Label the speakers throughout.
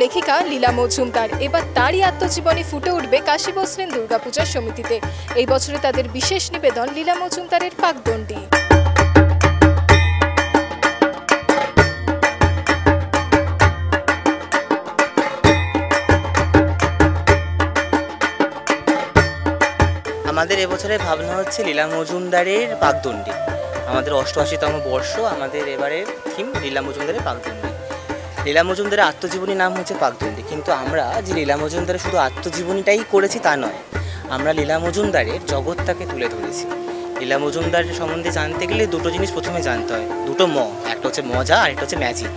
Speaker 1: লেখিকা লীলা মজুমদার। এবার তারই আত্মজীবনী ফুটে উঠবে কাশী বসলেন দুর্গাপূজা সমিতিতে। এই বছরে তাদের বিশেষ নিবেদন লীলা মজুমদারের পাকদণ্ডী।
Speaker 2: আমাদের এবছরের ভাবনা হচ্ছে লীলা মজুমদারের পাকদণ্ডী। আমাদের ৮৮তম বর্ষ, আমাদের এবারের থিম লীলা মজুমদারের পাকদণ্ডী। লীলা মজুমদারের আত্মজীবনী নাম হচ্ছে পাকদণ্ডী, কিন্তু আমরা যে লীলা মজুমদারের শুধু আত্মজীবনীটাই করেছি তা নয়, আমরা লীলা মজুমদারের জগৎটাকে তুলে ধরেছি। লীলা মজুমদারের সম্বন্ধে জানতে গেলে দুটো জিনিস প্রথমে জানতে হয়, দুটো একটা হচ্ছে মজা আর একটা হচ্ছে ম্যাজিক।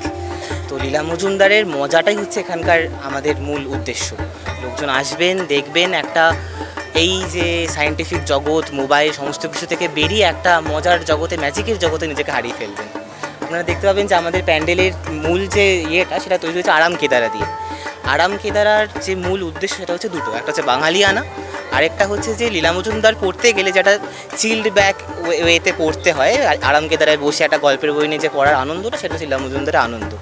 Speaker 2: তো লীলা মজুমদারের মজাটাই হচ্ছে এখানকার আমাদের মূল উদ্দেশ্য। লোকজন আসবেন, দেখবেন, একটা এই যে সায়েন্টিফিক জগৎ, মোবাইল, সমস্ত কিছু থেকে বেরিয়ে একটা মজার জগতে, ম্যাজিকের জগতে নিজেকে হারিয়ে ফেলবেন। আপনারা দেখতে পাবেন যে আমাদের প্যান্ডেলের মূল যে সেটা তৈরি হয়েছে আরাম কেদারা দিয়ে। আরাম কেদারার যে মূল উদ্দেশ্য সেটা হচ্ছে দুটো, একটা হচ্ছে বাঙালিয়ানা, আরেকটা হচ্ছে যে লীলা মজুমদার পড়তে গেলে যেটা চিল্ড ব্যাক ওয়েতে পড়তে হয়, আরাম কেদারায় বসে একটা গল্পের বই নিয়ে যে পড়ার আনন্দটা, সেটা হচ্ছে লীলা মজুমদারের আনন্দ।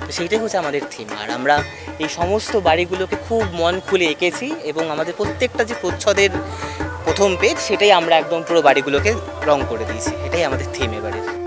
Speaker 2: তো সেইটাই হচ্ছে আমাদের থিম। আর আমরা এই সমস্ত বাড়িগুলোকে খুব মন খুলে এঁকেছি এবং আমাদের প্রত্যেকটা যে প্রচ্ছদের প্রথম পেজ, সেটাই আমরা একদম পুরো বাড়িগুলোকে রং করে দিয়েছি। এটাই আমাদের থিম এবারে।